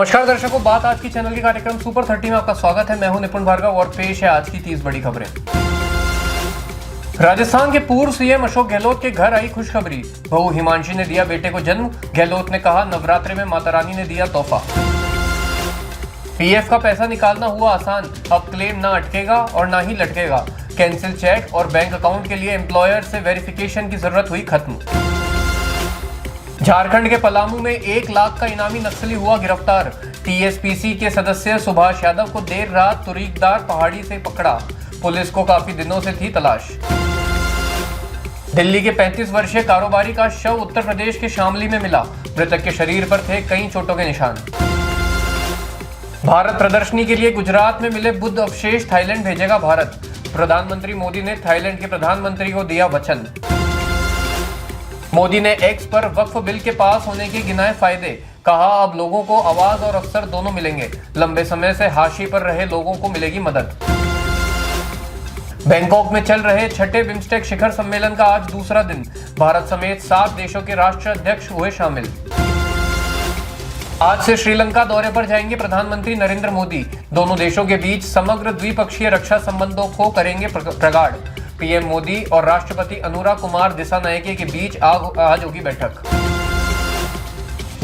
नमस्कार दर्शकों, बात आज की चैनल के कार्यक्रम सुपर 30 में आपका स्वागत है। मैं हूं निपुण भार्गव और पेश है आज की 30 बड़ी खबरें। राजस्थान के पूर्व सीएम अशोक गहलोत के घर आई खुशखबरी। बहू हिमांशी ने दिया बेटे को जन्म। गहलोत ने कहा, नवरात्रि में माता रानी ने दिया तोहफा। पीएफ का पैसा निकालना हुआ आसान, अब क्लेम ना अटकेगा और ना ही लटकेगा। कैंसिल चेक और बैंक अकाउंट के लिए एम्प्लॉयर से वेरिफिकेशन की जरूरत हुई खत्म। झारखंड के पलामू में 1 लाख का इनामी नक्सली हुआ गिरफ्तार। टीएसपीसी के सदस्य सुभाष यादव को देर रात तुरीकदार पहाड़ी से पकड़ा। पुलिस को काफी दिनों से थी तलाश। दिल्ली के 35 वर्षीय कारोबारी का शव उत्तर प्रदेश के शामली में मिला। मृतक के शरीर पर थे कई चोटों के निशान। भारत प्रदर्शनी के लिए गुजरात में मिले बुद्ध अवशेष थाईलैंड भेजेगा भारत। प्रधानमंत्री मोदी ने थाईलैंड के प्रधानमंत्री को दिया वचन। मोदी ने एक्स पर वक्फ बिल के पास होने के गिनाए फायदे। कहा, अब लोगों को आवाज और अवसर दोनों मिलेंगे। लंबे समय से हाशिए पर रहे लोगों को मिलेगी मदद। बैंकॉक में चल रहे 6ठे बिम्स्टेक शिखर सम्मेलन का आज दूसरा दिन। भारत समेत 7 देशों के राष्ट्राध्यक्ष हुए शामिल। आज से श्रीलंका दौरे पर जाएंगे प्रधानमंत्री नरेंद्र मोदी। दोनों देशों के बीच समग्र द्विपक्षीय रक्षा संबंधों को करेंगे प्रगाढ़। पीएम मोदी और राष्ट्रपति अनुरा कुमार दिसानायके के बीच आज होगी बैठक।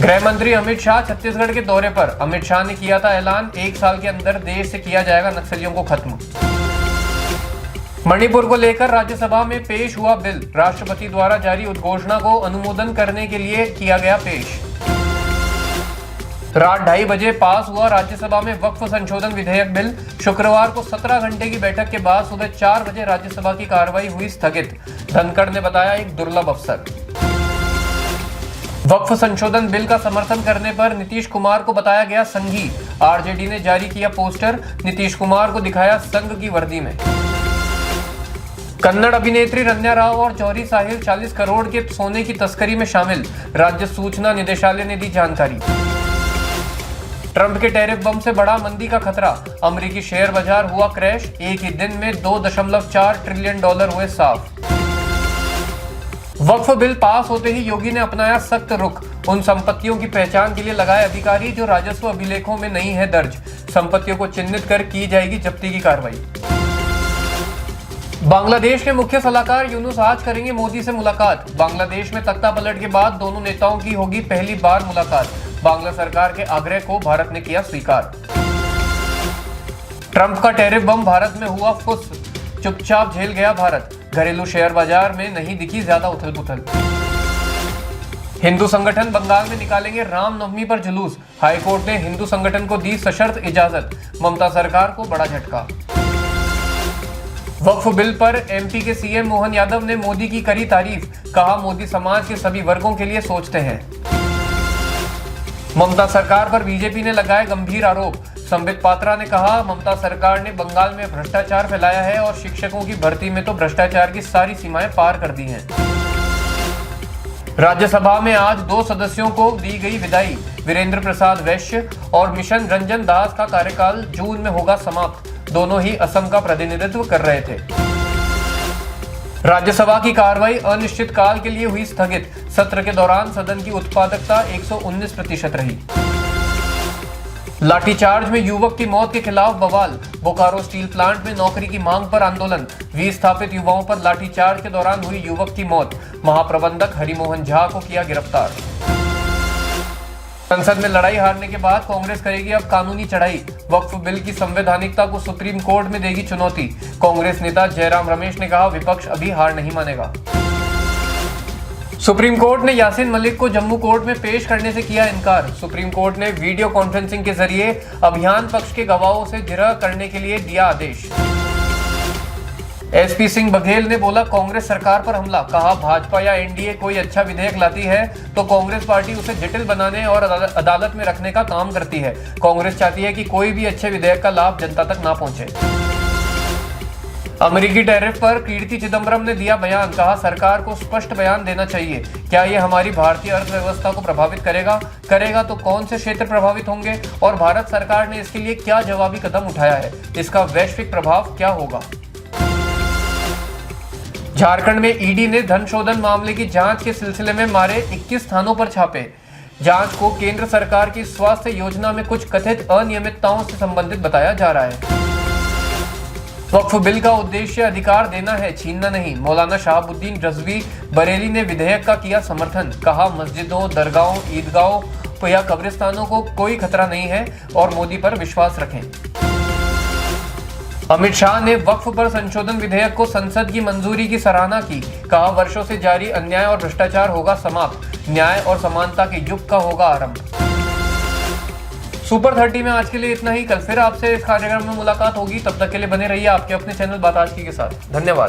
गृह मंत्री अमित शाह छत्तीसगढ़ के दौरे पर। अमित शाह ने किया था ऐलान, 1 साल के अंदर देश से किया जाएगा नक्सलियों को खत्म। मणिपुर को लेकर राज्यसभा में पेश हुआ बिल। राष्ट्रपति द्वारा जारी उद्घोषणा को अनुमोदन करने के लिए किया गया पेश। रात 2:30 बजे पास हुआ राज्यसभा में वक्फ संशोधन विधेयक बिल। शुक्रवार को 17 घंटे की बैठक के बाद सुबह 4 बजे राज्यसभा की कार्रवाई हुई स्थगित। धनखड़ ने बताया, एक दुर्लभ अवसर। वक्फ संशोधन बिल का समर्थन करने पर नीतीश कुमार को बताया गया संघी। आरजेडी ने जारी किया पोस्टर। नीतीश कुमार को दिखाया संघ की वर्दी में। कन्नड़ अभिनेत्री रन्या राव और जौहरी साहिल 40 करोड़ के सोने की तस्करी में शामिल। राज्य सूचना निदेशालय ने दी जानकारी। ट्रंप के टैरिफ बम से बढ़ा मंदी का खतरा। अमेरिकी शेयर बाजार हुआ क्रैश। एक ही दिन में $2.4 ट्रिलियन हुए साफ। वक्फ बिल पास होते ही योगी ने अपनाया सख्त रुख। उन संपत्तियों की पहचान के लिए लगाए अधिकारी जो राजस्व अभिलेखों में नहीं है दर्ज। संपत्तियों को चिन्हित कर की जाएगी जब्ती की कार्रवाई। बांग्लादेश के मुख्य सलाहकार यूनुस आज करेंगे मोदी से मुलाकात। बांग्लादेश में तख्ता पलट के बाद दोनों नेताओं की होगी पहली बार मुलाकात। बांग्ला सरकार के आग्रह को भारत ने किया स्वीकार। ट्रंप का टैरिफ बम भारत में हुआ फुस। चुपचाप झेल गया भारत। घरेलू शेयर बाजार में नहीं दिखी ज्यादा उथल पुथल। हिंदू संगठन बंगाल में निकालेंगे रामनवमी पर जुलूस। हाईकोर्ट ने हिंदू संगठन को दी सशर्त इजाजत। ममता सरकार को बड़ा झटका। वक्फ बिल पर एमपी के सीएम मोहन यादव ने मोदी की करी तारीफ। कहा, मोदी समाज के सभी वर्गों के लिए सोचते हैं। ममता सरकार पर बीजेपी ने लगाए गंभीर आरोप। संबित पात्रा ने कहा, ममता सरकार ने बंगाल में भ्रष्टाचार फैलाया है और शिक्षकों की भर्ती में तो भ्रष्टाचार की सारी सीमाएं पार कर दी हैं। राज्यसभा में आज 2 सदस्यों को दी गई विदाई। वीरेंद्र प्रसाद वैश्य और मिशन रंजन दास का कार्यकाल जून में होगा समाप्त। दोनों ही असम का प्रतिनिधित्व कर रहे थे। राज्यसभा की कार्रवाई अनिश्चित काल के लिए हुई स्थगित। सत्र के दौरान सदन की उत्पादकता 119% रही। लाठीचार्ज में युवक की मौत के खिलाफ बवाल। बोकारो स्टील प्लांट में नौकरी की मांग पर आंदोलन। विस्थापित युवाओं पर लाठीचार्ज के दौरान हुई युवक की मौत। महाप्रबंधक हरिमोहन झा को किया गिरफ्तार। संसद में लड़ाई हारने के बाद कांग्रेस करेगी अब कानूनी चढ़ाई। वक्फ बिल की संवैधानिकता को सुप्रीम कोर्ट में देगी चुनौती। कांग्रेस नेता जयराम रमेश ने कहा, विपक्ष अभी हार नहीं मानेगा। सुप्रीम कोर्ट ने यासीन मलिक को जम्मू कोर्ट में पेश करने से किया इनकार। सुप्रीम कोर्ट ने वीडियो कॉन्फ्रेंसिंग के जरिए अभियान पक्ष के गवाहों से जिरह करने के लिए दिया आदेश। एसपी सिंह बघेल ने बोला, कांग्रेस सरकार पर हमला। कहा, भाजपा या एनडीए कोई अच्छा विधेयक लाती है तो कांग्रेस पार्टी उसे जटिल बनाने और अदालत में रखने का काम करती है। कांग्रेस चाहती है कि कोई भी अच्छे विधेयक का लाभ जनता तक ना पहुंचे। अमेरिकी टैरिफ पर कीर्ति चिदम्बरम ने दिया बयान। कहा, सरकार को स्पष्ट बयान देना चाहिए। क्या ये हमारी भारतीय अर्थव्यवस्था को प्रभावित करेगा तो कौन से क्षेत्र प्रभावित होंगे और भारत सरकार ने इसके लिए क्या जवाबी कदम उठाया है? इसका वैश्विक प्रभाव क्या होगा? झारखंड में ईडी ने धन शोधन मामले की जांच के सिलसिले में मारे 21 थानों पर छापे। जांच को केंद्र सरकार की स्वास्थ्य योजना में कुछ कथित अनियमितताओं से संबंधित बताया जा रहा है। वक्फ बिल का उद्देश्य अधिकार देना है, छीनना नहीं। मौलाना शहाबुद्दीन रजवी बरेली ने विधेयक का किया समर्थन। कहा, मस्जिदों, दरगाहों, ईदगाहों या कब्रिस्तानों को कोई खतरा नहीं है और मोदी पर विश्वास रखें। अमित शाह ने वक्फ पर संशोधन विधेयक को संसद की मंजूरी की सराहना की। कहा, वर्षों से जारी अन्याय और भ्रष्टाचार होगा समाप्त, न्याय और समानता के युग का होगा आरंभ। सुपर 30 में आज के लिए इतना ही। कल फिर आपसे इस कार्यक्रम में मुलाकात होगी। तब तक के लिए बने रहिए आपके अपने चैनल बात आज की के साथ। धन्यवाद।